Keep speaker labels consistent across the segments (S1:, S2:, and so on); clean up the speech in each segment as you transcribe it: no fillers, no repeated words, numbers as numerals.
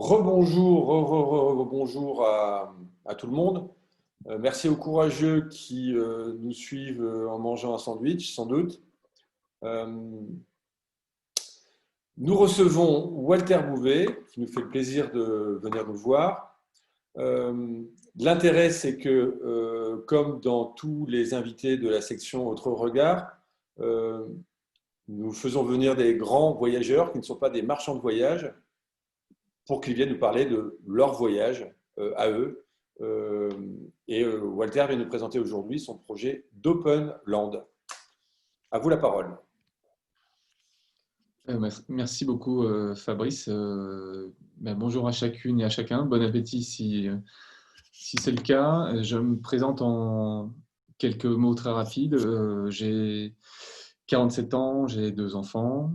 S1: Rebonjour, rebonjour à tout le monde. Merci aux courageux qui nous suivent en mangeant un sandwich, sans doute. Euh, Nous recevons Walter Bouvet, qui nous fait le plaisir de venir nous voir. L'intérêt, c'est que, comme dans tous les invités de la section Autre Regard, euh, nous faisons venir des grands voyageurs qui ne sont pas des marchands de voyage, pour qu'ils viennent nous parler de leur voyage à eux. Walter vient nous présenter aujourd'hui son projet d'Open Land. À vous la parole.
S2: Merci beaucoup Fabrice. Bonjour à chacune et à chacun. Bon appétit si c'est le cas. Je me présente en quelques mots très rapides. J'ai 47 ans, j'ai 2 enfants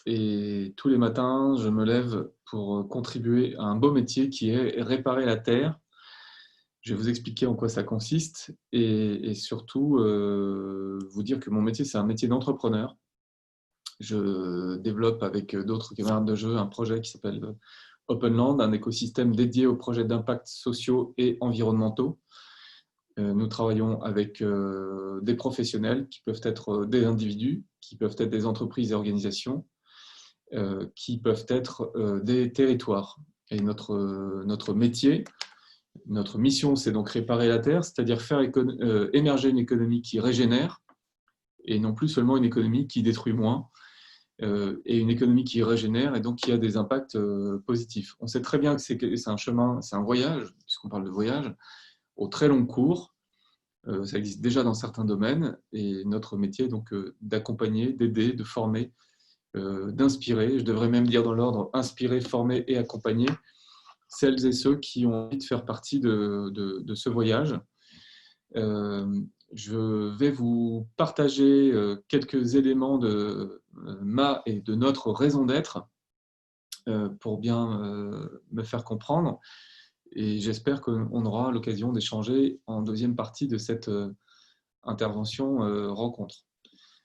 S2: et tous les matins, je me lève pour contribuer à un beau métier qui est réparer la terre. Je vais vous expliquer en quoi ça consiste et surtout vous dire que mon métier, c'est un métier d'entrepreneur. Je développe avec d'autres camarades de jeu un projet qui s'appelle Open Land, un écosystème dédié aux projets d'impact sociaux et environnementaux. Nous travaillons avec des professionnels qui peuvent être des individus, qui peuvent être des entreprises et organisations, qui peuvent être des territoires. Et notre métier, notre mission, c'est donc réparer la terre, c'est-à-dire faire émerger une économie qui régénère et non plus seulement une économie qui détruit moins. Et une économie qui régénère et donc qui a des impacts positifs. On sait très bien que c'est un chemin, c'est un voyage, puisqu'on parle de voyage, au très long cours. Ça existe déjà dans certains domaines et notre métier est donc d'accompagner, d'aider, de former, d'inspirer, je devrais même dire dans l'ordre, inspirer, former et accompagner celles et ceux qui ont envie de faire partie de ce voyage. Je vais vous partager quelques éléments de ma et de notre raison d'être pour bien me faire comprendre. Et j'espère qu'on aura l'occasion d'échanger en deuxième partie de cette intervention rencontre.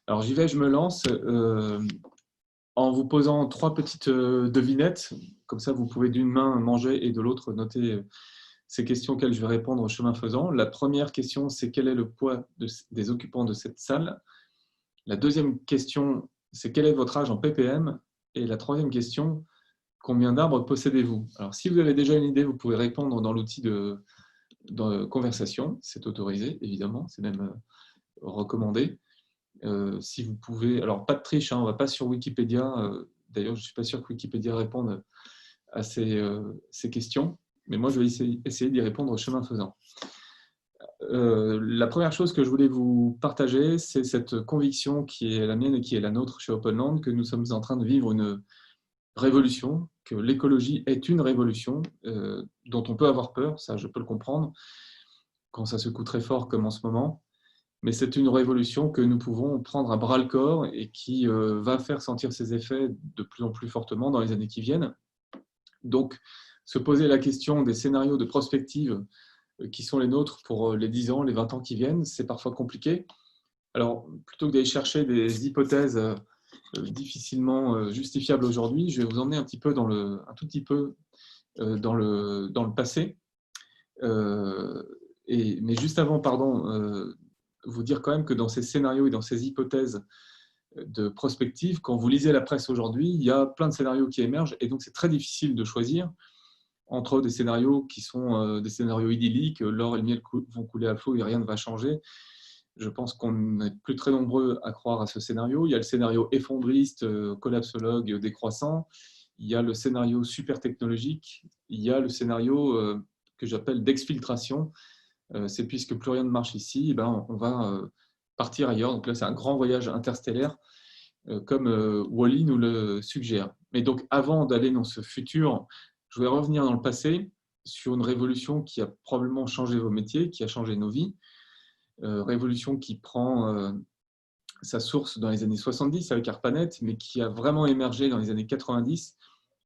S2: Alors j'y vais, je me lance en vous posant 3 petites devinettes. Comme ça, vous pouvez d'une main manger et de l'autre noter ces questions auxquelles je vais répondre au chemin faisant. La première question, c'est quel est le poids des occupants de cette salle? La deuxième question, c'est quel est votre âge en ppm? Et la troisième question, combien d'arbres possédez-vous? Alors, si vous avez déjà une idée, vous pouvez répondre dans l'outil de conversation. C'est autorisé, évidemment, c'est même recommandé. Si vous pouvez, alors pas de triche, hein, on ne va pas sur Wikipédia. D'ailleurs, je ne suis pas sûr que Wikipédia réponde à ces questions. Mais moi, je vais essayer d'y répondre au chemin faisant. La première chose que je voulais vous partager, c'est cette conviction qui est la mienne et qui est la nôtre chez Open Land, que nous sommes en train de vivre une révolution, que l'écologie est une révolution dont on peut avoir peur, ça je peux le comprendre, quand ça secoue très fort comme en ce moment. Mais c'est une révolution que nous pouvons prendre à bras-le-corps et qui va faire sentir ses effets de plus en plus fortement dans les années qui viennent. Donc, se poser la question des scénarios de prospective qui sont les nôtres pour les 10 ans, les 20 ans qui viennent, c'est parfois compliqué. Alors, plutôt que d'aller chercher des hypothèses difficilement justifiables aujourd'hui, je vais vous emmener un tout petit peu dans le passé. Mais juste avant, vous dire quand même que dans ces scénarios et dans ces hypothèses de prospective, quand vous lisez la presse aujourd'hui, il y a plein de scénarios qui émergent et donc c'est très difficile de choisir entre des scénarios qui sont des scénarios idylliques, l'or et le miel vont couler à flot et rien ne va changer. Je pense qu'on n'est plus très nombreux à croire à ce scénario. Il y a le scénario effondriste, collapsologue, décroissant. Il y a le scénario super technologique. Il y a le scénario que j'appelle d'exfiltration. C'est puisque plus rien ne marche ici, on va partir ailleurs. Donc là, c'est un grand voyage interstellaire, comme Wall-E nous le suggère. Mais donc, avant d'aller dans ce futur, je vais revenir dans le passé sur une révolution qui a probablement changé vos métiers, qui a changé nos vies. Révolution qui prend sa source dans les années 70 avec ARPANET, mais qui a vraiment émergé dans les années 90,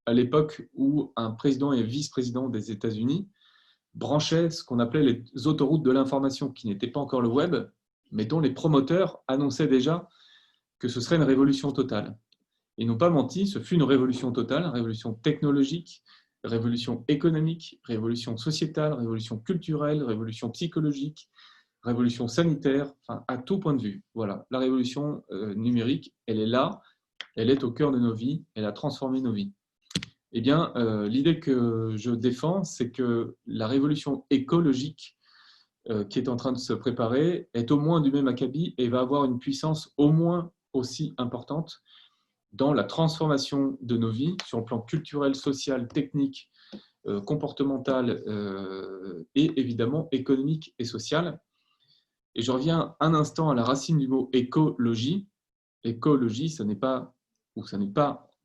S2: à l'époque où un président et vice-président des États-Unis branchaient ce qu'on appelait les autoroutes de l'information, qui n'étaient pas encore le web, mais dont les promoteurs annonçaient déjà que ce serait une révolution totale. Ils n'ont pas menti, ce fut une révolution totale, une révolution technologique, révolution économique, révolution sociétale, révolution culturelle, révolution psychologique, révolution sanitaire, enfin, à tout point de vue. Voilà, la révolution numérique, elle est là, elle est au cœur de nos vies, elle a transformé nos vies. Eh bien, l'idée que je défends, c'est que la révolution écologique qui est en train de se préparer est au moins du même acabit et va avoir une puissance au moins aussi importante dans la transformation de nos vies sur le plan culturel, social, technique, comportemental et évidemment économique et social. Et je reviens un instant à la racine du mot écologie. Écologie, ça n'est pas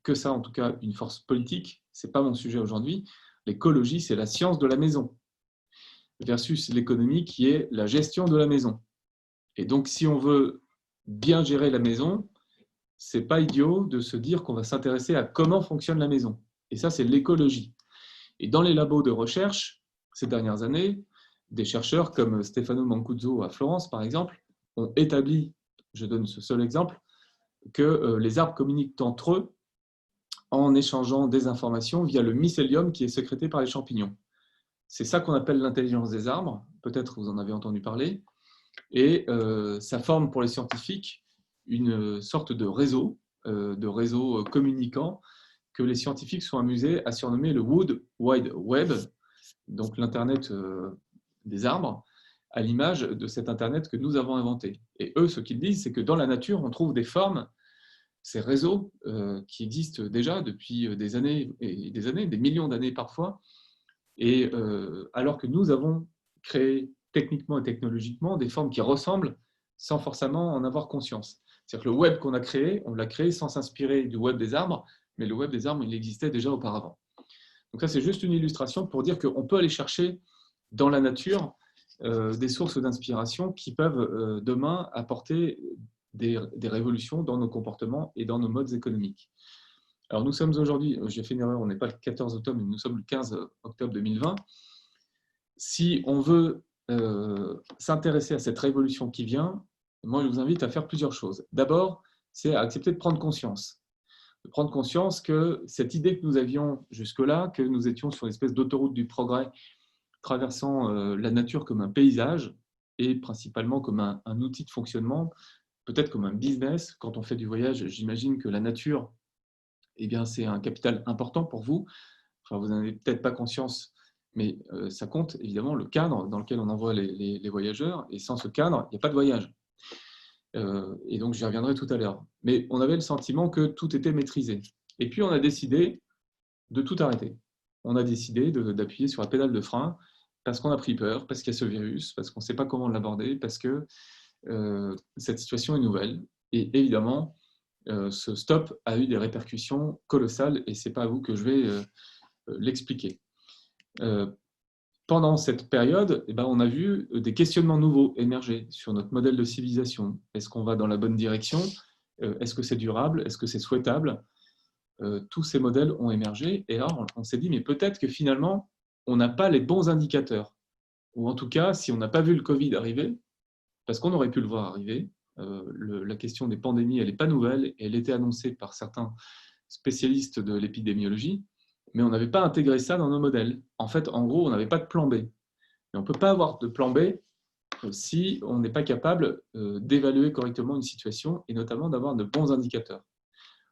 S2: que ça, en tout cas, une force politique. Ce n'est pas mon sujet aujourd'hui. L'écologie, c'est la science de la maison versus l'économie qui est la gestion de la maison. Et donc, si on veut bien gérer la maison, c'est pas idiot de se dire qu'on va s'intéresser à comment fonctionne la maison. Et ça, c'est l'écologie. Et dans les labos de recherche, ces dernières années, des chercheurs comme Stefano Mancuso à Florence, par exemple, ont établi, je donne ce seul exemple, que les arbres communiquent entre eux en échangeant des informations via le mycélium qui est sécrété par les champignons. C'est ça qu'on appelle l'intelligence des arbres, peut-être vous en avez entendu parler, et ça forme pour les scientifiques une sorte de réseau communicant que les scientifiques sont amusés à surnommer le Wood Wide Web, donc l'Internet des arbres, à l'image de cet Internet que nous avons inventé. Et eux, ce qu'ils disent, c'est que dans la nature, on trouve des formes, ces réseaux qui existent déjà depuis des années et des années, des millions d'années parfois, et alors que nous avons créé techniquement et technologiquement des formes qui ressemblent sans forcément en avoir conscience. C'est-à-dire que le web qu'on a créé, on l'a créé sans s'inspirer du web des arbres, mais le web des arbres, il existait déjà auparavant. Donc ça, c'est juste une illustration pour dire qu'on peut aller chercher dans la nature des sources d'inspiration qui peuvent demain apporter des révolutions dans nos comportements et dans nos modes économiques. Alors nous sommes aujourd'hui, j'ai fait une erreur, on n'est pas le 14 octobre, mais nous sommes le 15 octobre 2020. Si on veut s'intéresser à cette révolution qui vient, moi je vous invite à faire plusieurs choses. D'abord, c'est à accepter de prendre conscience. De prendre conscience que cette idée que nous avions jusque-là, que nous étions sur une espèce d'autoroute du progrès, traversant la nature comme un paysage et principalement comme un outil de fonctionnement, peut-être comme un business. Quand on fait du voyage, j'imagine que la nature, eh bien, c'est un capital important pour vous. Enfin, vous n'en avez peut-être pas conscience, mais ça compte évidemment le cadre dans lequel on envoie les voyageurs. Et sans ce cadre, il n'y a pas de voyage. Et donc, j'y reviendrai tout à l'heure. Mais on avait le sentiment que tout était maîtrisé. Et puis, on a décidé de tout arrêter. On a décidé d'appuyer sur la pédale de frein parce qu'on a pris peur, parce qu'il y a ce virus, parce qu'on ne sait pas comment l'aborder, parce que cette situation est nouvelle. Et évidemment, ce stop a eu des répercussions colossales et ce n'est pas à vous que je vais l'expliquer. Pendant cette période, eh ben, on a vu des questionnements nouveaux émerger sur notre modèle de civilisation. Est-ce qu'on va dans la bonne direction? Est-ce que c'est durable? Est-ce que c'est souhaitable? Tous ces modèles ont émergé et alors on s'est dit, mais peut-être que finalement, on n'a pas les bons indicateurs. Ou en tout cas, si on n'a pas vu le Covid arriver, parce qu'on aurait pu le voir arriver, la question des pandémies, elle n'est pas nouvelle, elle était annoncée par certains spécialistes de l'épidémiologie, mais on n'avait pas intégré ça dans nos modèles. En fait, en gros, on n'avait pas de plan B. Et on ne peut pas avoir de plan B si on n'est pas capable d'évaluer correctement une situation et notamment d'avoir de bons indicateurs.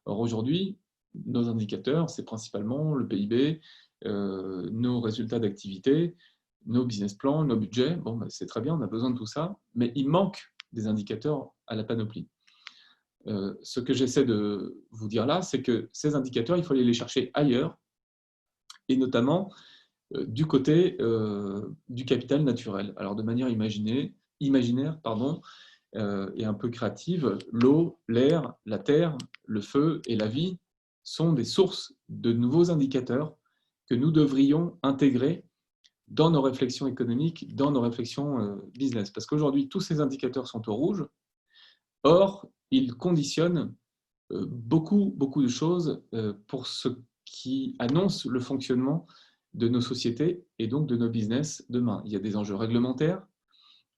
S2: Or, aujourd'hui, nos indicateurs, c'est principalement le PIB, nos résultats d'activité, nos business plans, nos budgets. Bon, ben, c'est très bien, on a besoin de tout ça, mais il manque des indicateurs à la panoplie. Ce que j'essaie de vous dire là, c'est que ces indicateurs, il faut aller les chercher ailleurs, et notamment du côté du capital naturel. Alors, de manière imaginaire, et un peu créative, l'eau, l'air, la terre, le feu et la vie sont des sources de nouveaux indicateurs que nous devrions intégrer dans nos réflexions économiques, dans nos réflexions business. Parce qu'aujourd'hui, tous ces indicateurs sont au rouge. Or, ils conditionnent beaucoup de choses pour ce qui annonce le fonctionnement de nos sociétés et donc de nos business demain. Il y a des enjeux réglementaires,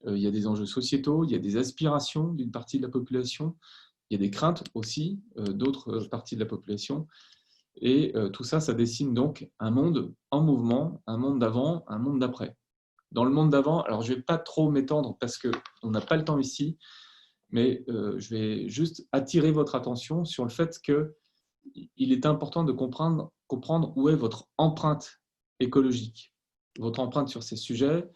S2: il y a des enjeux sociétaux, il y a des aspirations d'une partie de la population. Il y a des craintes aussi d'autres parties de la population. Et tout ça, ça dessine donc un monde en mouvement, un monde d'avant, un monde d'après. Dans le monde d'avant, alors je ne vais pas trop m'étendre parce qu'on n'a pas le temps ici, mais je vais juste attirer votre attention sur le fait qu'il est important de comprendre où est votre empreinte écologique, votre empreinte sur ces sujets.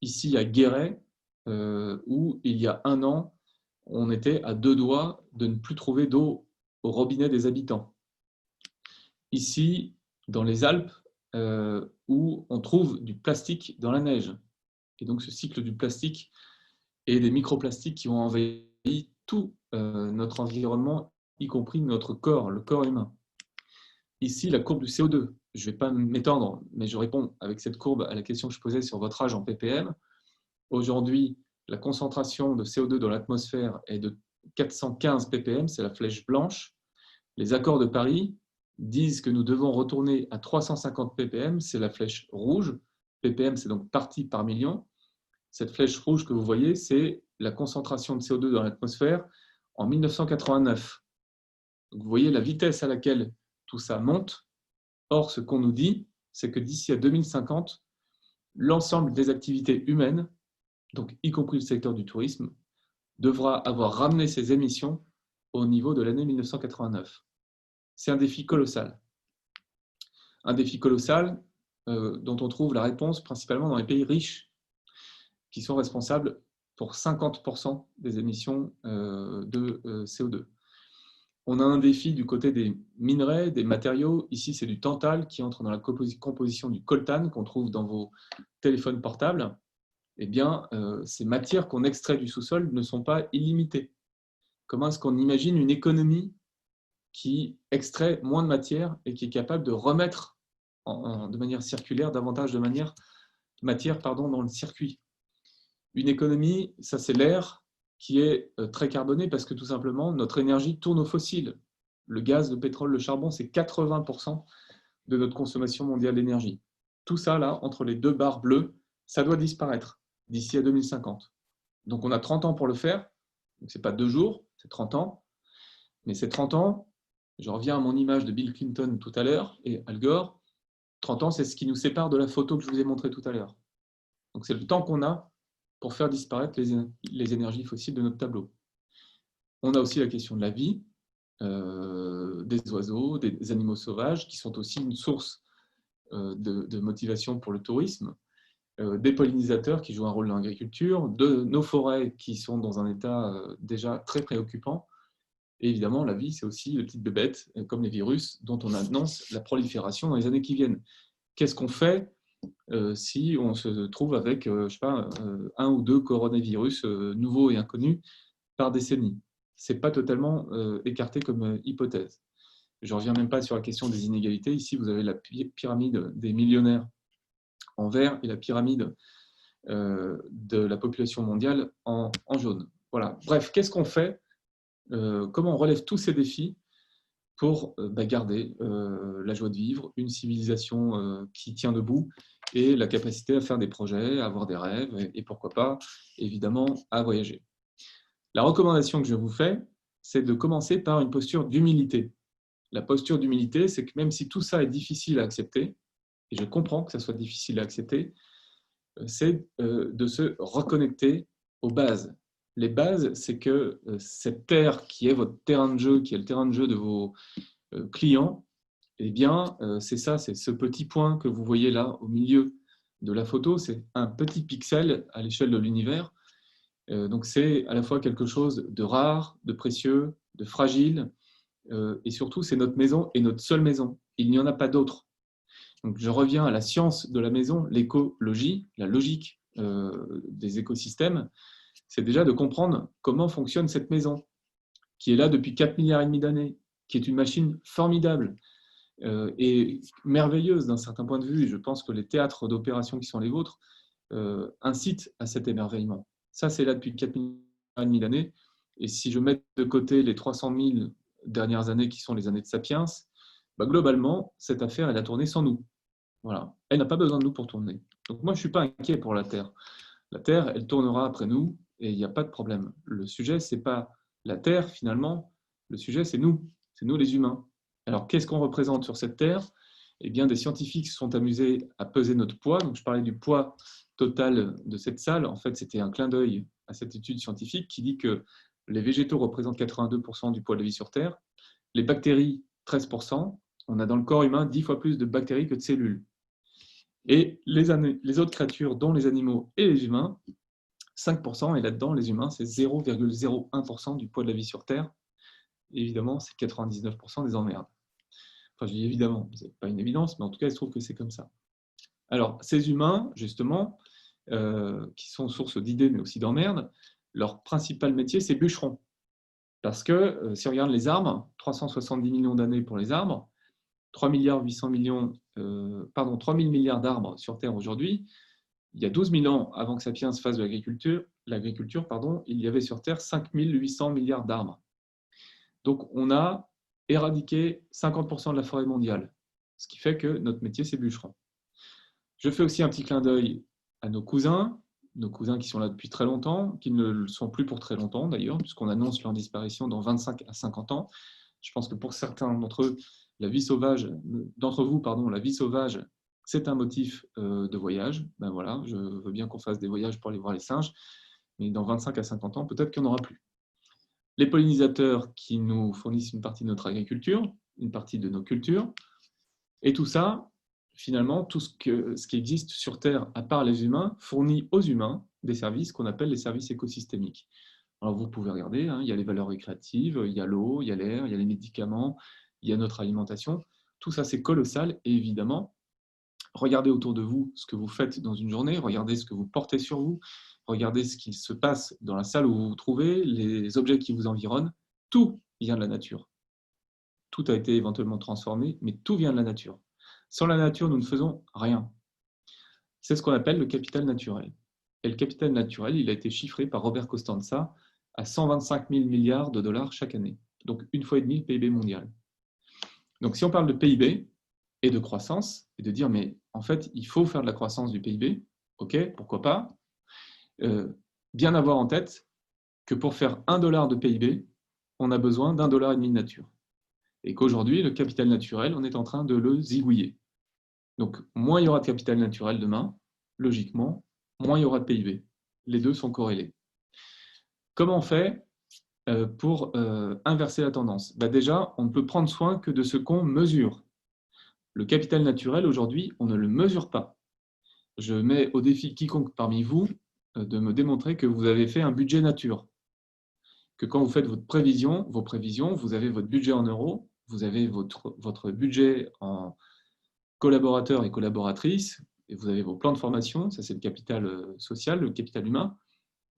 S2: Ici, à Guéret, où il y a 1 an, on était à 2 doigts de ne plus trouver d'eau au robinet des habitants. Ici, dans les Alpes, où on trouve du plastique dans la neige. Et donc, ce cycle du plastique et des microplastiques qui ont envahi tout notre environnement, y compris notre corps, le corps humain. Ici, la courbe du CO2. Je ne vais pas m'étendre, mais je réponds avec cette courbe à la question que je posais sur votre âge en ppm. Aujourd'hui, la concentration de CO2 dans l'atmosphère est de 415 ppm, c'est la flèche blanche. Les accords de Paris disent que nous devons retourner à 350 ppm, c'est la flèche rouge. ppm, c'est donc partie par million. Cette flèche rouge que vous voyez, c'est la concentration de CO2 dans l'atmosphère en 1989. Donc vous voyez la vitesse à laquelle tout ça monte. Or, ce qu'on nous dit, c'est que d'ici à 2050, l'ensemble des activités humaines, donc y compris le secteur du tourisme, devra avoir ramené ses émissions au niveau de l'année 1989. C'est un défi colossal. Un défi colossal dont on trouve la réponse principalement dans les pays riches, qui sont responsables pour 50% des émissions de CO2. On a un défi du côté des minerais, des matériaux. Ici, c'est du tantale qui entre dans la composition du coltan qu'on trouve dans vos téléphones portables. Eh bien, ces matières qu'on extrait du sous-sol ne sont pas illimitées. Comment est-ce qu'on imagine une économie qui extrait moins de matière et qui est capable de remettre de manière circulaire davantage de matière dans le circuit? Une économie, ça c'est l'air qui est très carboné parce que tout simplement, notre énergie tourne aux fossiles. Le gaz, le pétrole, le charbon, c'est 80% de notre consommation mondiale d'énergie. Tout ça, là, entre les 2 barres bleues, ça doit disparaître d'ici à 2050. Donc on a 30 ans pour le faire. Ce n'est pas 2 jours, c'est 30 ans. Mais ces 30 ans, je reviens à mon image de Bill Clinton tout à l'heure et Al Gore, 30 ans, c'est ce qui nous sépare de la photo que je vous ai montrée tout à l'heure. Donc c'est le temps qu'on a pour faire disparaître les énergies fossiles de notre tableau. On a aussi la question de la vie, des oiseaux, des animaux sauvages, qui sont aussi une source de motivation pour le tourisme, des pollinisateurs qui jouent un rôle dans l'agriculture, de nos forêts qui sont dans un état déjà très préoccupant. Et évidemment, la vie, c'est aussi les petites bébêtes, comme les virus, dont on annonce la prolifération dans les années qui viennent. Qu'est-ce qu'on fait si on se trouve avec, je sais pas, 1 ou 2 coronavirus nouveaux et inconnus par décennie? Ce n'est pas totalement écarté comme hypothèse. Je ne reviens même pas sur la question des inégalités. Ici, vous avez la pyramide des millionnaires en vert et la pyramide de la population mondiale en jaune. Voilà. Bref, qu'est-ce qu'on fait? Comment on relève tous ces défis pour garder la joie de vivre, une civilisation qui tient debout et la capacité à faire des projets, à avoir des rêves et pourquoi pas, évidemment, à voyager. La recommandation que je vous fais, c'est de commencer par une posture d'humilité. La posture d'humilité, c'est que même si tout ça est difficile à accepter, et je comprends que ça soit difficile à accepter, c'est de se reconnecter aux bases. Les bases, c'est que cette terre qui est votre terrain de jeu, qui est le terrain de jeu de vos clients, eh bien, c'est ça, c'est ce petit point que vous voyez là au milieu de la photo, c'est un petit pixel à l'échelle de l'univers. Donc, c'est à la fois quelque chose de rare, de précieux, de fragile, et surtout, c'est notre maison et notre seule maison. Il n'y en a pas d'autre. Donc, je reviens à la science de la maison, l'écologie, la logique des écosystèmes. C'est déjà de comprendre comment fonctionne cette maison, qui est là depuis 4,5 milliards d'années, qui est une machine formidable et merveilleuse d'un certain point de vue. Et je pense que les théâtres d'opération qui sont les vôtres incitent à cet émerveillement. Ça, c'est là depuis 4,5 milliards d'années. Et si je mets de côté les 300 000 dernières années qui sont les années de Sapiens, globalement, cette affaire, elle a tourné sans nous. Voilà. Elle n'a pas besoin de nous pour tourner. Donc moi, je ne suis pas inquiet pour la Terre. La Terre, elle tournera après nous et il n'y a pas de problème. Le sujet, ce n'est pas la Terre, finalement, Le sujet, c'est nous les humains. Alors, qu'est-ce qu'on représente sur cette Terre? Eh bien, des scientifiques se sont amusés à peser notre poids. Donc, je parlais du poids total de cette salle. En fait, c'était un clin d'œil à cette étude scientifique qui dit que les végétaux représentent 82% du poids de la vie sur Terre, les bactéries 13%. On a dans le corps humain 10 fois plus de bactéries que de cellules. Et les autres créatures, dont les animaux et les humains, 5%, et là-dedans, les humains, c'est 0,01% du poids de la vie sur Terre. Évidemment, c'est 99% des emmerdes. Enfin, je dis évidemment, ce n'est pas une évidence, mais en tout cas, il se trouve que c'est comme ça. Alors, ces humains, justement, qui sont source d'idées, mais aussi d'emmerdes, leur principal métier, c'est bûcheron. Parce que, si on regarde les arbres, 370 millions d'années pour les arbres, 3 milliards 800 millions, 3 000 milliards d'arbres sur Terre aujourd'hui. Il y a 12 000 ans, avant que Sapiens fasse de l'agriculture, il y avait sur Terre 5 800 milliards d'arbres. Donc, on a éradiqué 50% de la forêt mondiale, ce qui fait que notre métier, c'est bûcheron. Je fais aussi un petit clin d'œil à nos cousins qui sont là depuis très longtemps, qui ne le sont plus pour très longtemps d'ailleurs, puisqu'on annonce leur disparition dans 25 à 50 ans. Je pense que pour certains d'entre eux, la vie sauvage, c'est un motif de voyage. Ben voilà, je veux bien qu'on fasse des voyages pour aller voir les singes, mais dans 25 à 50 ans, peut-être qu'il n'y en aura plus. Les pollinisateurs qui nous fournissent une partie de notre agriculture, une partie de nos cultures, et tout ça, finalement, tout ce qui existe sur Terre, à part les humains, fournit aux humains des services qu'on appelle les services écosystémiques. Alors vous pouvez regarder, il y a les valeurs récréatives, il y a l'eau, il y a l'air, il y a les médicaments, il y a notre alimentation. Tout ça, c'est colossal. Et évidemment, regardez autour de vous ce que vous faites dans une journée, regardez ce que vous portez sur vous, regardez ce qui se passe dans la salle où vous vous trouvez, les objets qui vous environnent. Tout vient de la nature. Tout a été éventuellement transformé, mais tout vient de la nature. Sans la nature, nous ne faisons rien. C'est ce qu'on appelle le capital naturel. Et le capital naturel, il a été chiffré par Robert Costanza à 125 000 milliards de dollars chaque année. Donc, une fois et demie le PIB mondial. Donc, si on parle de PIB et de croissance, et de dire, mais en fait, il faut faire de la croissance du PIB, ok, pourquoi pas, bien avoir en tête que pour faire $1 de PIB, on a besoin d'1,5 $ de nature. Et qu'aujourd'hui, le capital naturel, on est en train de le zigouiller. Donc, moins il y aura de capital naturel demain, logiquement, moins il y aura de PIB. Les deux sont corrélés. Comment on fait pour inverser la tendance? Déjà, on ne peut prendre soin que de ce qu'on mesure. Le capital naturel, aujourd'hui, on ne le mesure pas. Je mets au défi quiconque parmi vous de me démontrer que vous avez fait un budget nature. Que quand vous faites vos prévisions, vous avez votre budget en euros, vous avez votre budget en collaborateurs et collaboratrices, et vous avez vos plans de formation, ça c'est le capital social, le capital humain,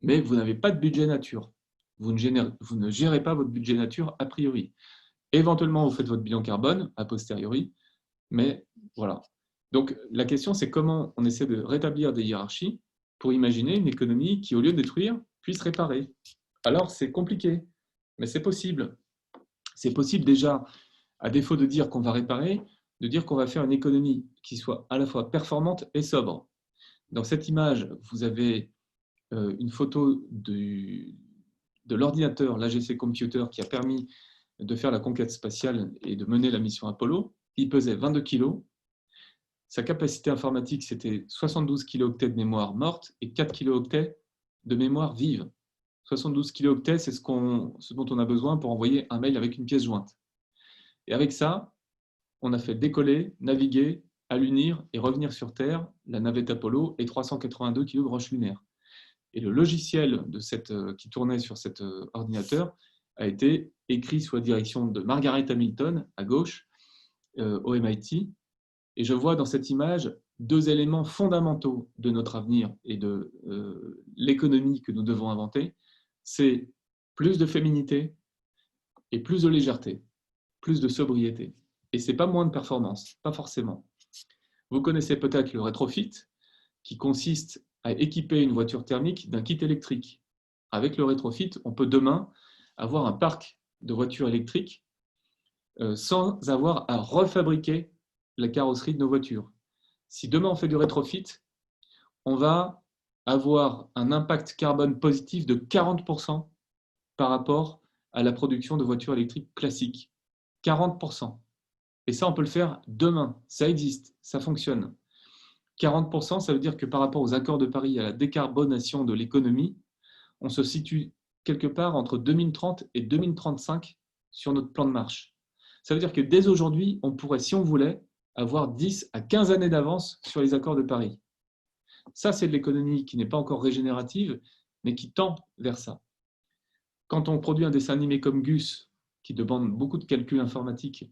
S2: mais vous n'avez pas de budget nature. Vous ne gérez pas votre budget nature a priori. Éventuellement, vous faites votre bilan carbone a posteriori, mais voilà. Donc la question, c'est comment on essaie de rétablir des hiérarchies pour imaginer une économie qui, au lieu de détruire, puisse réparer. Alors c'est compliqué, mais c'est possible. C'est possible déjà, à défaut de dire qu'on va réparer, de dire qu'on va faire une économie qui soit à la fois performante et sobre. Dans cette image, vous avez une photo de l'ordinateur, l'AGC Computer, qui a permis de faire la conquête spatiale et de mener la mission Apollo. Il pesait 22 kg. Sa capacité informatique, c'était 72 kilooctets de mémoire morte et 4 kilooctets de mémoire vive. 72 kilooctets, c'est ce dont on a besoin pour envoyer un mail avec une pièce jointe. Et avec ça, on a fait décoller, naviguer, allunir et revenir sur Terre la navette Apollo et 382 kg de roches lunaires. Et le logiciel qui tournait sur cet ordinateur a été écrit sous la direction de Margaret Hamilton, à gauche, au MIT. Et je vois dans cette image deux éléments fondamentaux de notre avenir et de l'économie que nous devons inventer. C'est plus de féminité et plus de légèreté, plus de sobriété. Et ce n'est pas moins de performance, pas forcément. Vous connaissez peut-être le rétrofit, qui consiste à équiper une voiture thermique d'un kit électrique. Avec le rétrofit, on peut demain avoir un parc de voitures électriques sans avoir à refabriquer la carrosserie de nos voitures. Si demain on fait du rétrofit, on va avoir un impact carbone positif de 40% par rapport à la production de voitures électriques classiques. 40%. Et ça, on peut le faire demain. Ça existe, ça fonctionne. 40%, ça veut dire que par rapport aux accords de Paris, à la décarbonation de l'économie, on se situe quelque part entre 2030 et 2035 sur notre plan de marche. Ça veut dire que dès aujourd'hui, on pourrait, si on voulait, avoir 10 à 15 années d'avance sur les accords de Paris. Ça, c'est de l'économie qui n'est pas encore régénérative, mais qui tend vers ça. Quand on produit un dessin animé comme Gus, qui demande beaucoup de calculs informatiques,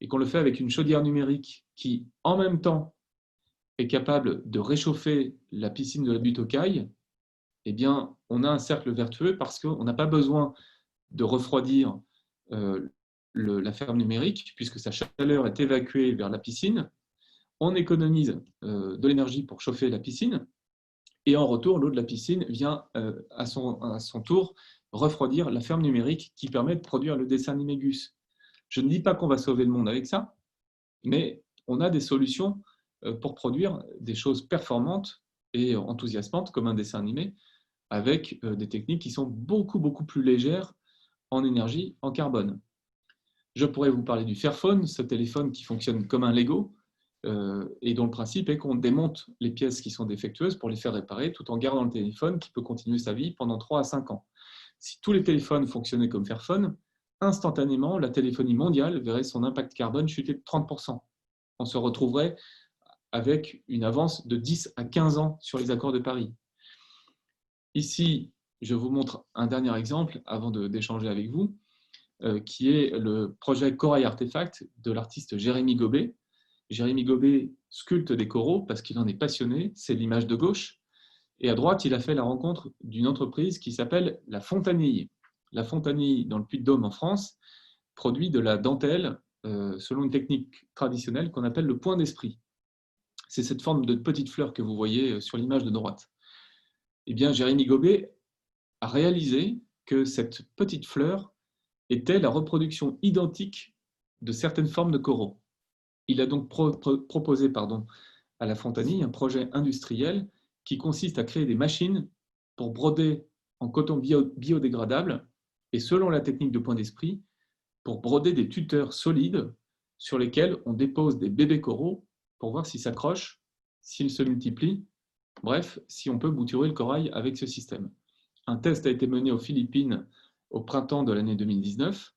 S2: et qu'on le fait avec une chaudière numérique qui, en même temps, est capable de réchauffer la piscine de la butte aux cailles, eh bien, on a un cercle vertueux parce qu'on n'a pas besoin de refroidir la ferme numérique, puisque sa chaleur est évacuée vers la piscine. On économise de l'énergie pour chauffer la piscine, et en retour, l'eau de la piscine vient à son tour refroidir la ferme numérique qui permet de produire le dessin animé Gus. Je ne dis pas qu'on va sauver le monde avec ça, mais on a des solutions pour produire des choses performantes et enthousiasmantes comme un dessin animé avec des techniques qui sont beaucoup, beaucoup plus légères en énergie, en carbone. Je pourrais vous parler du Fairphone, ce téléphone qui fonctionne comme un Lego et dont le principe est qu'on démonte les pièces qui sont défectueuses pour les faire réparer tout en gardant le téléphone qui peut continuer sa vie pendant 3 à 5 ans. Si tous les téléphones fonctionnaient comme Fairphone, instantanément, la téléphonie mondiale verrait son impact carbone chuter de 30%. On se retrouverait avec une avance de 10 à 15 ans sur les accords de Paris. Ici, je vous montre un dernier exemple avant d'échanger avec vous, qui est le projet Corail Artefact de l'artiste Jérémy Gobet. Jérémy Gobet sculpte des coraux parce qu'il en est passionné, c'est l'image de gauche. Et à droite, il a fait la rencontre d'une entreprise qui s'appelle La Fontanille. La Fontanille, dans le Puy-de-Dôme en France, produit de la dentelle selon une technique traditionnelle qu'on appelle le point d'esprit. C'est cette forme de petite fleur que vous voyez sur l'image de droite. Eh bien, Jérémy Gobet a réalisé que cette petite fleur était la reproduction identique de certaines formes de coraux. Il a donc proposé à la Fontanille un projet industriel qui consiste à créer des machines pour broder en coton biodégradable et, selon la technique de point d'esprit, pour broder des tuteurs solides sur lesquels on dépose des bébés coraux pour voir s'ils s'accrochent, s'ils se multiplient, bref, si on peut bouturer le corail avec ce système. Un test a été mené aux Philippines au printemps de l'année 2019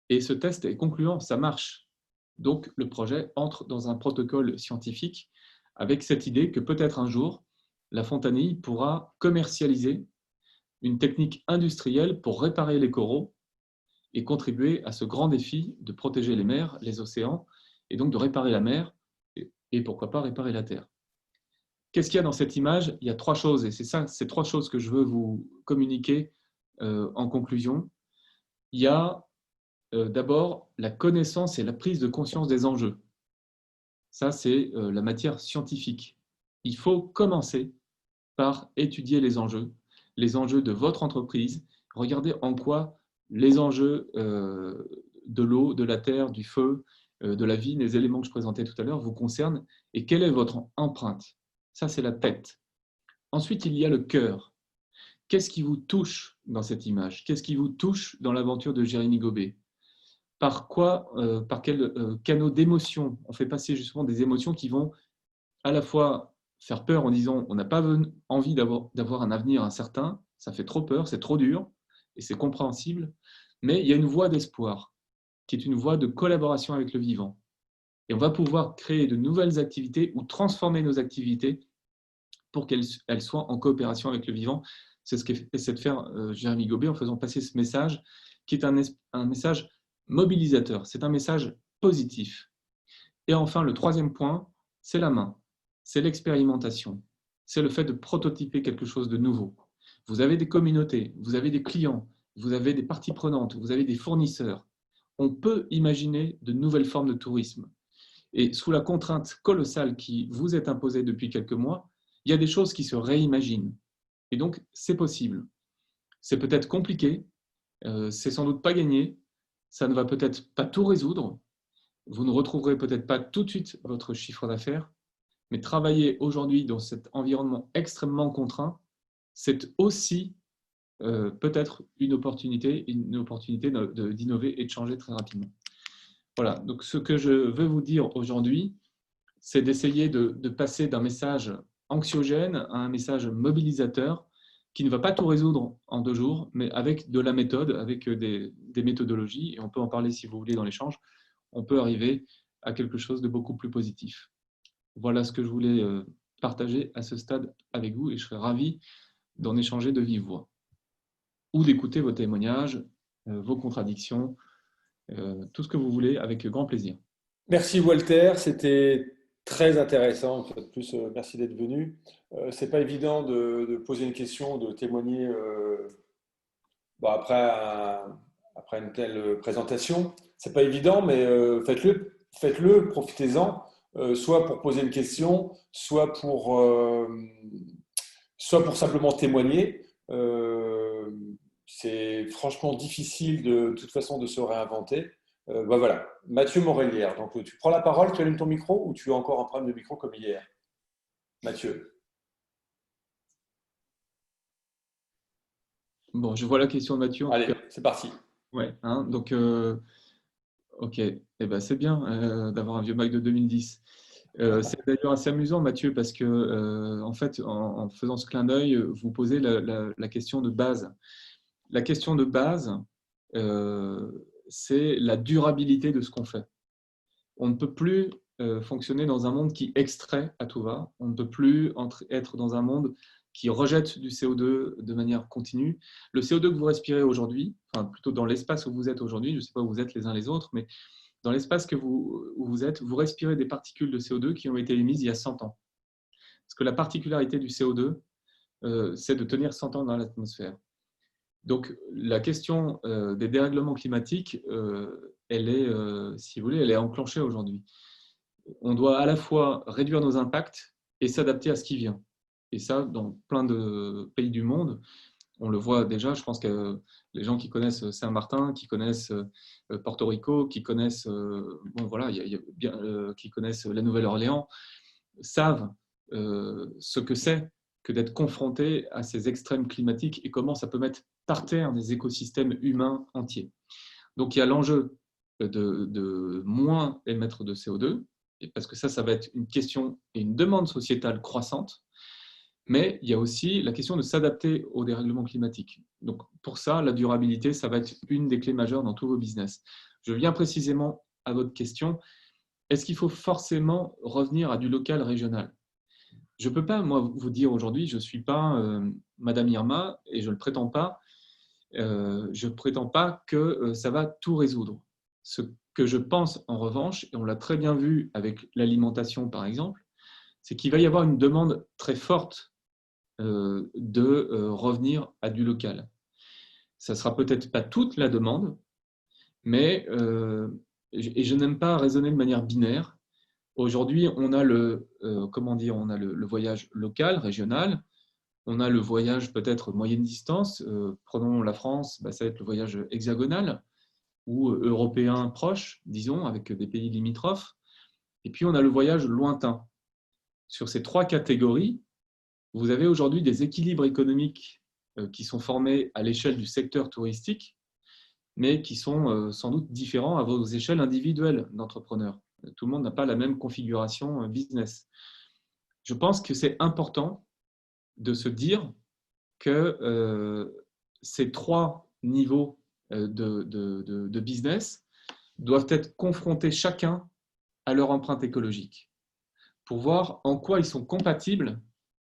S2: et ce test est concluant, ça marche. Donc le projet entre dans un protocole scientifique avec cette idée que peut-être un jour, la Fontanille pourra commercialiser une technique industrielle pour réparer les coraux et contribuer à ce grand défi de protéger les mers, les océans, et donc de réparer la mer et pourquoi pas réparer la Terre. Qu'est-ce qu'il y a dans cette image? Il y a 3 choses, et c'est ça, ces 3 choses que je veux vous communiquer en conclusion. Il y a d'abord la connaissance et la prise de conscience des enjeux. Ça, c'est la matière scientifique. Il faut commencer par étudier les enjeux de votre entreprise. Regardez en quoi les enjeux de l'eau, de la terre, du feu, de la vie, les éléments que je présentais tout à l'heure vous concernent et quelle est votre empreinte. Ça, c'est la tête. Ensuite, il y a le cœur. Qu'est-ce qui vous touche dans cette image? Qu'est-ce qui vous touche dans l'aventure de Jérémy Gobet? Par quel canaux d'émotions on fait passer justement des émotions qui vont à la fois faire peur en disant on n'a pas envie d'avoir un avenir incertain, ça fait trop peur, c'est trop dur et c'est compréhensible, mais il y a une voie d'espoir qui est une voie de collaboration avec le vivant. Et on va pouvoir créer de nouvelles activités ou transformer nos activités pour qu'elles soient en coopération avec le vivant. C'est ce qu'essaie de faire Jérémy Gobet en faisant passer ce message qui est un message mobilisateur, c'est un message positif. Et enfin, le 3e point, c'est la main, c'est l'expérimentation, c'est le fait de prototyper quelque chose de nouveau. Vous avez des communautés, vous avez des clients, vous avez des parties prenantes, vous avez des fournisseurs. On peut imaginer de nouvelles formes de tourisme. Et sous la contrainte colossale qui vous est imposée depuis quelques mois, il y a des choses qui se réimaginent. Et donc, c'est possible. C'est peut-être compliqué, c'est sans doute pas gagné, ça ne va peut-être pas tout résoudre, vous ne retrouverez peut-être pas tout de suite votre chiffre d'affaires, mais travailler aujourd'hui dans cet environnement extrêmement contraint, c'est aussi peut-être une opportunité d'innover et de changer très rapidement. Voilà, donc ce que je veux vous dire aujourd'hui, c'est d'essayer de passer d'un message anxiogène à un message mobilisateur qui ne va pas tout résoudre en 2 jours, mais avec de la méthode, avec des méthodologies, et on peut en parler si vous voulez dans l'échange, on peut arriver à quelque chose de beaucoup plus positif. Voilà ce que je voulais partager à ce stade avec vous, et je serais ravi d'en échanger de vive voix, ou d'écouter vos témoignages, vos contradictions, tout ce que vous voulez, avec grand plaisir.
S1: Merci Walter, c'était très intéressant. Une fois de plus, merci d'être venu. C'est pas évident de poser une question, de témoigner bon, après une telle présentation. C'est pas évident, mais faites-le, profitez-en, soit pour poser une question, soit pour simplement témoigner. C'est franchement difficile de toute façon de se réinventer. Bah voilà, Mathieu Morellière. Donc tu prends la parole, tu allumes ton micro ou tu as encore un problème de micro comme hier? Mathieu.
S2: Bon, je vois la question de Mathieu. En tout
S1: Allez,
S2: cas.
S1: c'est parti.
S2: Ouais, hein, donc, ok, eh ben, c'est bien d'avoir un vieux Mac de 2010. C'est d'ailleurs assez amusant, Mathieu, parce que en fait, en faisant ce clin d'œil, vous posez la question de base. La question de base, c'est la durabilité de ce qu'on fait. On ne peut plus fonctionner dans un monde qui extrait à tout va. On ne peut plus être dans un monde qui rejette du CO2 de manière continue. Le CO2 que vous respirez aujourd'hui, enfin plutôt dans l'espace où vous êtes aujourd'hui, je ne sais pas où vous êtes les uns les autres, mais dans l'espace où vous êtes, vous respirez des particules de CO2 qui ont été émises il y a 100 ans. Parce que la particularité du CO2, c'est de tenir 100 ans dans l'atmosphère. Donc, la question des dérèglements climatiques, elle est, si vous voulez, elle est enclenchée aujourd'hui. On doit à la fois réduire nos impacts et s'adapter à ce qui vient. Et ça, dans plein de pays du monde, on le voit déjà. Je pense que les gens qui connaissent Saint-Martin, qui connaissent Porto Rico, qui connaissent, bon, voilà, qui connaissent la Nouvelle-Orléans, savent ce que c'est que d'être confronté à ces extrêmes climatiques et comment ça peut mettre par terre des écosystèmes humains entiers. Donc il y a l'enjeu de moins émettre de CO2, parce que ça va être une question et une demande sociétale croissante, mais il y a aussi la question de s'adapter au dérèglement climatique. Donc pour ça, la durabilité, ça va être une des clés majeures dans tous vos business. Je viens précisément à votre question. Est-ce qu'il faut forcément revenir à du local régional? Je ne peux pas, moi, vous dire aujourd'hui, je ne suis pas Madame Irma et je ne le prétends pas. Je ne prétends pas que ça va tout résoudre. Ce que je pense, en revanche, et on l'a très bien vu avec l'alimentation, par exemple, c'est qu'il va y avoir une demande très forte de revenir à du local. Ça ne sera peut-être pas toute la demande, mais, et je n'aime pas raisonner de manière binaire. Aujourd'hui, on a on a le voyage local, régional. On a le voyage peut-être moyenne distance. Prenons la France, ça va être le voyage hexagonal ou européen proche, disons, avec des pays limitrophes. Et puis, on a le voyage lointain. Sur ces 3 catégories, vous avez aujourd'hui des équilibres économiques qui sont formés à l'échelle du secteur touristique, mais qui sont sans doute différents à vos échelles individuelles d'entrepreneurs. Tout le monde n'a pas la même configuration business. Je pense que c'est important de se dire que ces 3 niveaux de business doivent être confrontés chacun à leur empreinte écologique pour voir en quoi ils sont compatibles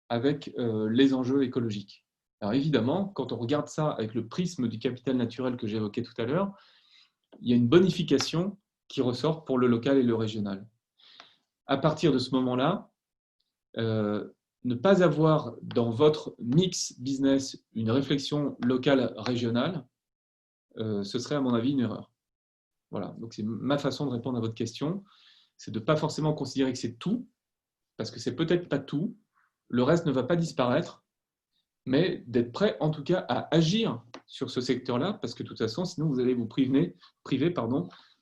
S2: avec les enjeux écologiques. Alors évidemment, quand on regarde ça avec le prisme du capital naturel que j'évoquais tout à l'heure, il y a une bonification qui ressort pour le local et le régional. À partir de ce moment-là, ne pas avoir dans votre mix business une réflexion locale régionale, ce serait à mon avis une erreur. Voilà, donc c'est ma façon de répondre à votre question, c'est de ne pas forcément considérer que c'est tout, parce que c'est peut-être pas tout, le reste ne va pas disparaître, mais d'être prêt en tout cas à agir sur ce secteur-là, parce que de toute façon, sinon vous allez vous priver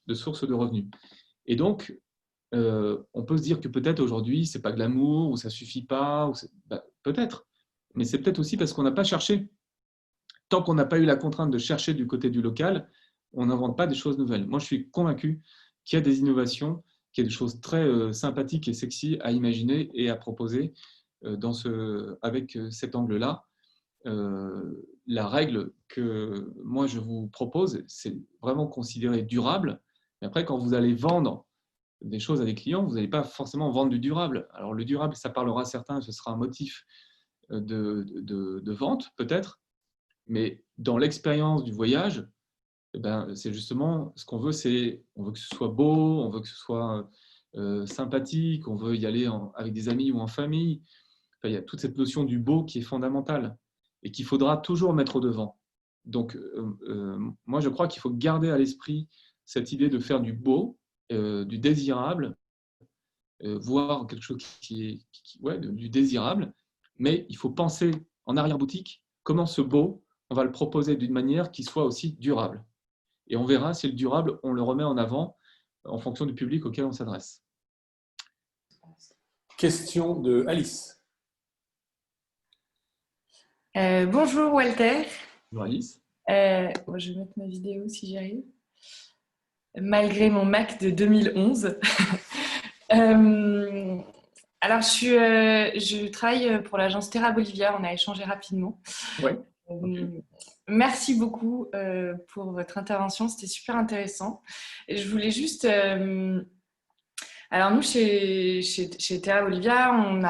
S2: de sources de revenus. Et donc, on peut se dire que peut-être aujourd'hui, ce n'est pas glamour, ou ça ne suffit pas, peut-être, mais c'est peut-être aussi parce qu'on n'a pas cherché tant qu'on n'a pas eu la contrainte de chercher du côté du local, on n'invente pas des choses nouvelles. Moi, je suis convaincu qu'il y a des innovations, qu'il y a des choses très sympathiques et sexy à imaginer et à proposer avec cet angle-là. La règle que moi je vous propose, c'est vraiment considérer durable. Et après, quand vous allez vendre des choses à des clients, vous n'allez pas forcément vendre du durable. Alors le durable, ça parlera à certains, ce sera un motif de vente peut-être, mais dans l'expérience du voyage, eh ben, c'est justement ce qu'on veut, on veut que ce soit beau, on veut que ce soit sympathique, on veut y aller avec des amis ou en famille. Enfin, il y a toute cette notion du beau qui est fondamentale et qu'il faudra toujours mettre au devant. Donc, moi, je crois qu'il faut garder à l'esprit cette idée de faire du beau, du désirable, voire quelque chose du désirable, mais il faut penser en arrière-boutique comment ce beau, on va le proposer d'une manière qui soit aussi durable. Et on verra si le durable, on le remet en avant en fonction du public auquel on s'adresse.
S1: Question de Alice.
S3: Bonjour Walter.
S2: Bonjour Alice.
S3: Je vais mettre ma vidéo si j'y arrive. Malgré mon Mac de 2011. Alors, je travaille pour l'agence Terra Bolivia. On a échangé rapidement.
S2: Ouais. Okay.
S3: Merci beaucoup pour votre intervention. C'était super intéressant. Et je voulais juste... Alors nous, chez Terra Bolivia, on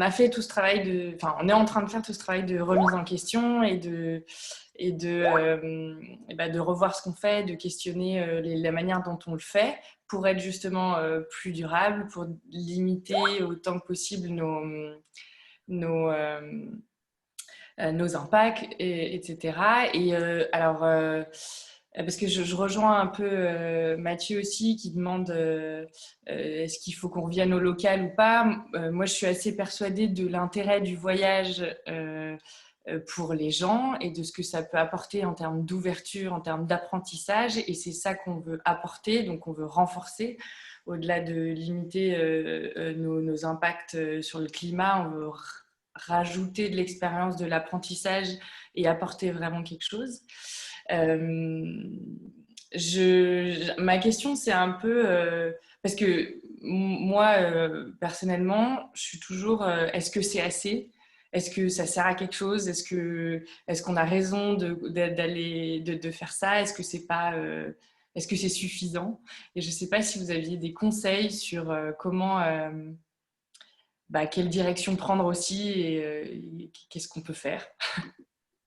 S3: a fait tout ce travail on est en train de faire tout ce travail de remise en question et de revoir ce qu'on fait, de questionner la manière dont on le fait pour être justement plus durable, pour limiter autant que possible nos impacts, etc. Parce que je rejoins un peu Mathieu aussi qui demande est-ce qu'il faut qu'on revienne au local ou pas. Moi, je suis assez persuadée de l'intérêt du voyage pour les gens et de ce que ça peut apporter en termes d'ouverture, en termes d'apprentissage. Et c'est ça qu'on veut apporter, donc on veut renforcer. Au-delà de limiter nos impacts sur le climat, on veut rajouter de l'expérience, de l'apprentissage et apporter vraiment quelque chose. Ma question, c'est un peu parce que moi, personnellement, je suis toujours est-ce que c'est assez? Est-ce que ça sert à quelque chose? Est-ce qu'on a raison de faire ça? Est-ce que c'est pas est-ce que c'est suffisant? Et je ne sais pas si vous aviez des conseils sur comment quelle direction prendre aussi et qu'est-ce qu'on peut faire?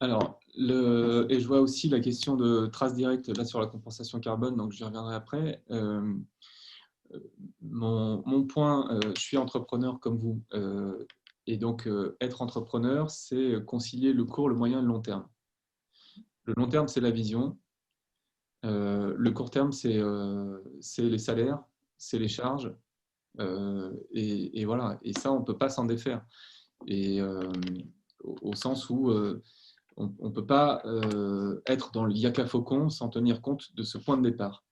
S2: Alors, et je vois aussi la question de trace directe là sur la compensation carbone, donc j'y reviendrai après. Mon point, je suis entrepreneur comme vous, et donc être entrepreneur, c'est concilier le court, le moyen et le long terme. Le long terme, c'est la vision. Le court terme, c'est les salaires, c'est les charges, et voilà. Et ça, on ne peut pas s'en défaire. Et au sens où on ne peut pas être dans le yaka faucon sans tenir compte de ce point de départ.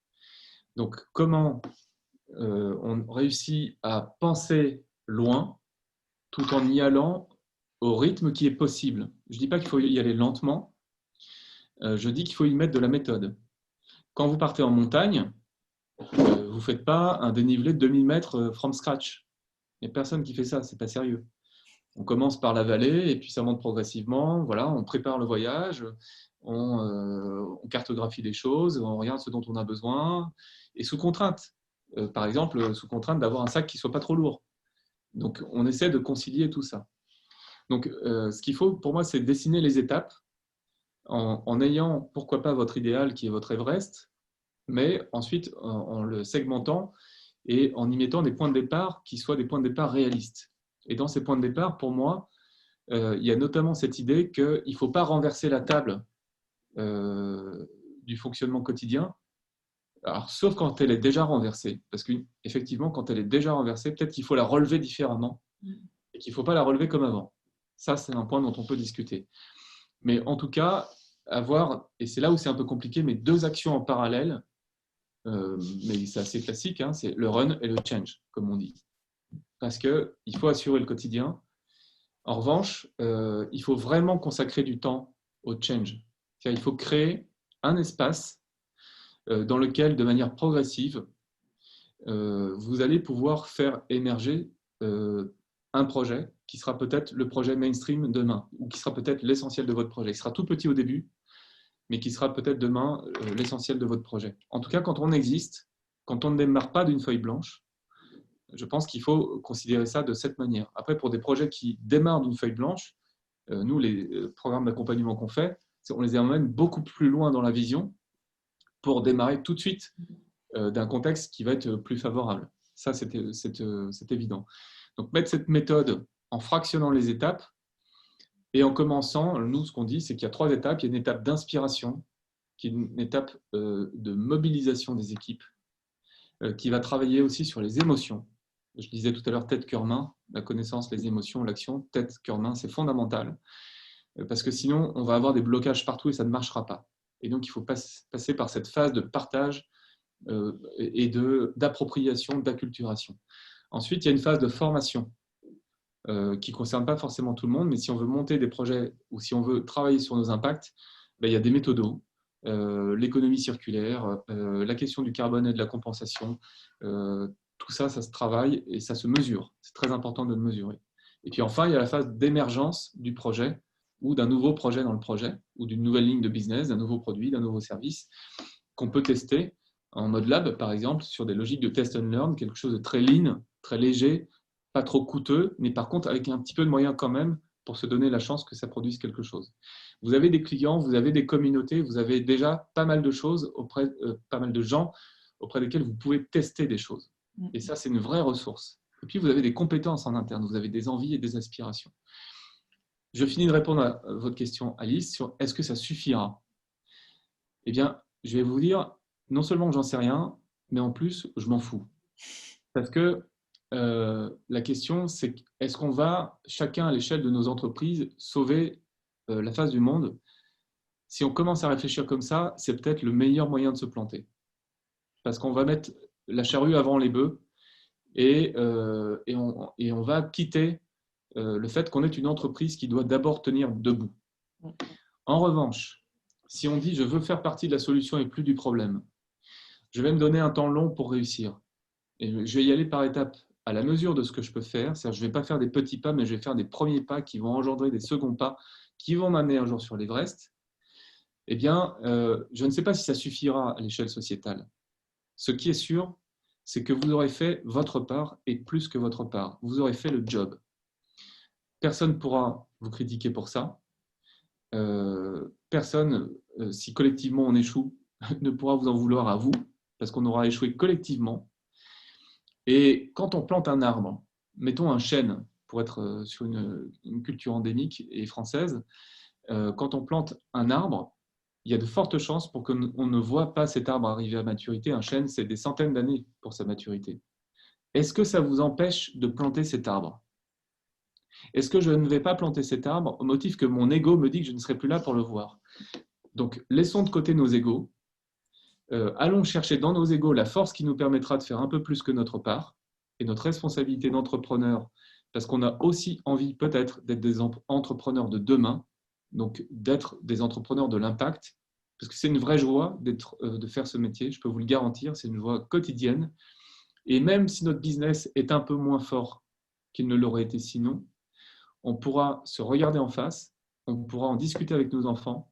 S2: Donc, comment on réussit à penser loin tout en y allant au rythme qui est possible. Je ne dis pas qu'il faut y aller lentement, je dis qu'il faut y mettre de la méthode. Quand vous partez en montagne, vous ne faites pas un dénivelé de 2000 mètres from scratch. Il n'y a personne qui fait ça, ce n'est pas sérieux. On commence par la vallée et puis ça monte progressivement. Voilà, on prépare le voyage, on cartographie les choses, on regarde ce dont on a besoin et sous contrainte. Par exemple, sous contrainte d'avoir un sac qui ne soit pas trop lourd. Donc, on essaie de concilier tout ça. Donc, ce qu'il faut pour moi, c'est dessiner les étapes en ayant, pourquoi pas, votre idéal qui est votre Everest, mais ensuite en le segmentant et en y mettant des points de départ qui soient des points de départ réalistes. Et dans ces points de départ, pour moi, il y a notamment cette idée qu'il ne faut pas renverser la table du fonctionnement quotidien, alors, sauf quand elle est déjà renversée. Parce qu'effectivement, quand elle est déjà renversée, peut-être qu'il faut la relever différemment et qu'il ne faut pas la relever comme avant. Ça, c'est un point dont on peut discuter. Mais en tout cas, avoir, et c'est là où c'est un peu compliqué, mais deux actions en parallèle, mais c'est assez classique, hein, c'est le run et le change, comme on dit. Parce qu'il faut assurer le quotidien. En revanche, il faut vraiment consacrer du temps au change. C'est-à-dire, il faut créer un espace dans lequel, de manière progressive, vous allez pouvoir faire émerger un projet qui sera peut-être le projet mainstream demain, ou qui sera peut-être l'essentiel de votre projet. Il sera tout petit au début, mais qui sera peut-être demain l'essentiel de votre projet. En tout cas, quand on existe, quand on ne démarre pas d'une feuille blanche, je pense qu'il faut considérer ça de cette manière. Après, pour des projets qui démarrent d'une feuille blanche, nous, les programmes d'accompagnement qu'on fait, on les emmène beaucoup plus loin dans la vision pour démarrer tout de suite d'un contexte qui va être plus favorable. Ça, c'est évident. Donc, mettre cette méthode en fractionnant les étapes et en commençant, nous, ce qu'on dit, c'est qu'il y a 3 étapes. Il y a une étape d'inspiration, qui est une étape de mobilisation des équipes, qui va travailler aussi sur les émotions. Je disais tout à l'heure tête, cœur, main, la connaissance, les émotions, l'action, tête, cœur, main, c'est fondamental. Parce que sinon, on va avoir des blocages partout et ça ne marchera pas. Et donc, il faut passer par cette phase de partage et d'appropriation, d'acculturation. Ensuite, il y a une phase de formation qui ne concerne pas forcément tout le monde, mais si on veut monter des projets ou si on veut travailler sur nos impacts, ben, il y a des méthodos, l'économie circulaire, la question du carbone et de la compensation, tout ça, ça se travaille et ça se mesure. C'est très important de le mesurer. Et puis enfin, il y a la phase d'émergence du projet ou d'un nouveau projet dans le projet, ou d'une nouvelle ligne de business, d'un nouveau produit, d'un nouveau service qu'on peut tester en mode lab, par exemple, sur des logiques de test and learn, quelque chose de très lean, très léger, pas trop coûteux, mais par contre avec un petit peu de moyens quand même pour se donner la chance que ça produise quelque chose. Vous avez des clients, vous avez des communautés, vous avez déjà pas mal de choses, pas mal de gens auprès desquels vous pouvez tester des choses. Et ça, c'est une vraie ressource. Et puis, vous avez des compétences en interne, vous avez des envies et des aspirations. Je finis de répondre à votre question, Alice, sur est-ce que ça suffira? Eh bien, je vais vous dire, non seulement que j'en sais rien, mais en plus, je m'en fous. Parce que la question, c'est est-ce qu'on va, chacun à l'échelle de nos entreprises, sauver la face du monde? Si on commence à réfléchir comme ça, c'est peut-être le meilleur moyen de se planter. Parce qu'on va mettre la charrue avant les bœufs et on va quitter le fait qu'on est une entreprise qui doit d'abord tenir debout. En revanche, si on dit « je veux faire partie de la solution et plus du problème », je vais me donner un temps long pour réussir. Et je vais y aller par étapes à la mesure de ce que je peux faire. C'est-à-dire, je ne vais pas faire des petits pas, mais je vais faire des premiers pas qui vont engendrer des seconds pas qui vont m'amener un jour sur l'Everest. Eh bien, je ne sais pas si ça suffira à l'échelle sociétale. Ce qui est sûr, c'est que vous aurez fait votre part et plus que votre part. Vous aurez fait le job. Personne ne pourra vous critiquer pour ça. Personne, si collectivement on échoue, ne pourra vous en vouloir à vous, parce qu'on aura échoué collectivement. Et quand on plante un arbre, mettons un chêne, pour être sur une culture endémique et française, quand on plante un arbre, il y a de fortes chances pour qu'on ne voit pas cet arbre arriver à maturité. Un chêne, c'est des centaines d'années pour sa maturité. Est-ce que ça vous empêche de planter cet arbre? Est-ce que je ne vais pas planter cet arbre au motif que mon ego me dit que je ne serai plus là pour le voir? Donc, laissons de côté nos égos. Allons chercher dans nos égos la force qui nous permettra de faire un peu plus que notre part et notre responsabilité d'entrepreneur, parce qu'on a aussi envie peut-être d'être des entrepreneurs de demain, donc d'être des entrepreneurs de l'impact, parce que c'est une vraie joie de faire ce métier, je peux vous le garantir, c'est une joie quotidienne. Et même si notre business est un peu moins fort qu'il ne l'aurait été sinon, on pourra se regarder en face, on pourra en discuter avec nos enfants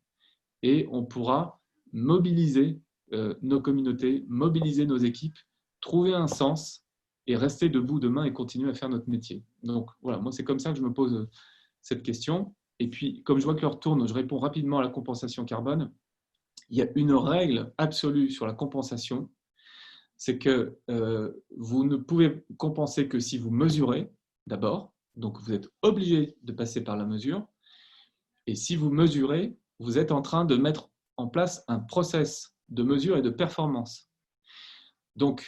S2: et on pourra mobiliser nos communautés, mobiliser nos équipes, trouver un sens et rester debout demain et continuer à faire notre métier. Donc voilà, moi c'est comme ça que je me pose cette question. Et puis, comme je vois que l'heure tourne, je réponds rapidement à la compensation carbone. Il y a une règle absolue sur la compensation, c'est que vous ne pouvez compenser que si vous mesurez d'abord. Donc, vous êtes obligé de passer par la mesure. Et si vous mesurez, vous êtes en train de mettre en place un process de mesure et de performance. Donc,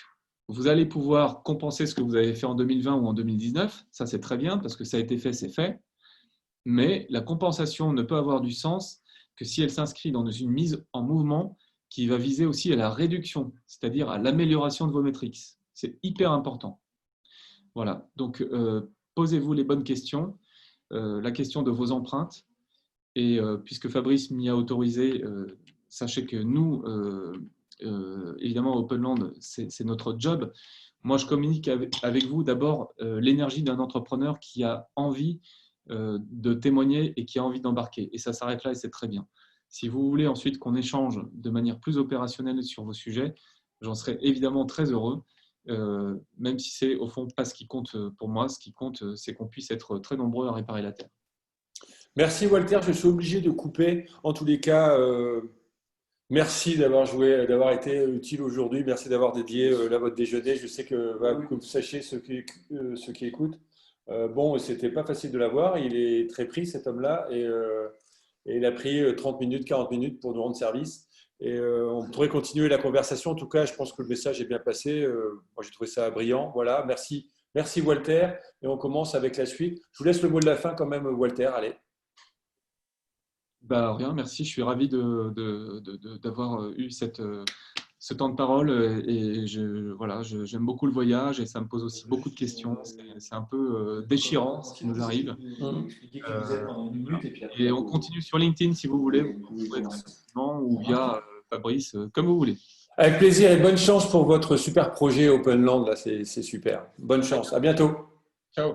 S2: vous allez pouvoir compenser ce que vous avez fait en 2020 ou en 2019. Ça, c'est très bien parce que ça a été fait, c'est fait. Mais la compensation ne peut avoir du sens que si elle s'inscrit dans une mise en mouvement qui va viser aussi à la réduction, c'est-à-dire à l'amélioration de vos métriques. C'est hyper important. Voilà, donc posez-vous les bonnes questions, la question de vos empreintes, Et puisque Fabrice m'y a autorisé, sachez que nous, évidemment, Openland, c'est notre job. Moi, je communique avec vous d'abord l'énergie d'un entrepreneur qui a envie de témoigner et qui a envie d'embarquer. Et ça s'arrête là et c'est très bien. Si vous voulez ensuite qu'on échange de manière plus opérationnelle sur vos sujets, j'en serais évidemment très heureux, même si c'est au fond pas ce qui compte pour moi. Ce qui compte, c'est qu'on puisse être très nombreux à réparer la Terre.
S1: Merci Walter, je suis obligé de couper. En tous les cas, merci d'avoir été utile aujourd'hui. Merci d'avoir dédié là votre déjeuner. Je sais que, que vous sachiez ceux qui écoutent. Bon, c'était pas facile de l'avoir. Il est très pris cet homme-là et il a pris 30 minutes, 40 minutes pour nous rendre service. Et on pourrait continuer la conversation. En tout cas, je pense que le message est bien passé. Moi, j'ai trouvé ça brillant. Voilà, merci. Merci Walter. Et on commence avec la suite. Je vous laisse le mot de la fin quand même, Walter. Allez.
S2: Rien, merci. Je suis ravi d'avoir eu ce temps de parole et j'aime beaucoup le voyage et ça me pose aussi beaucoup de questions. C'est un peu déchirant ce qui nous arrive. Et on continue sur LinkedIn si vous voulez. Vous pouvez très facilement ou via Fabrice, comme vous voulez.
S1: Avec plaisir et bonne chance pour votre super projet Openland. Là, c'est super. Bonne chance. À bientôt.
S2: Ciao.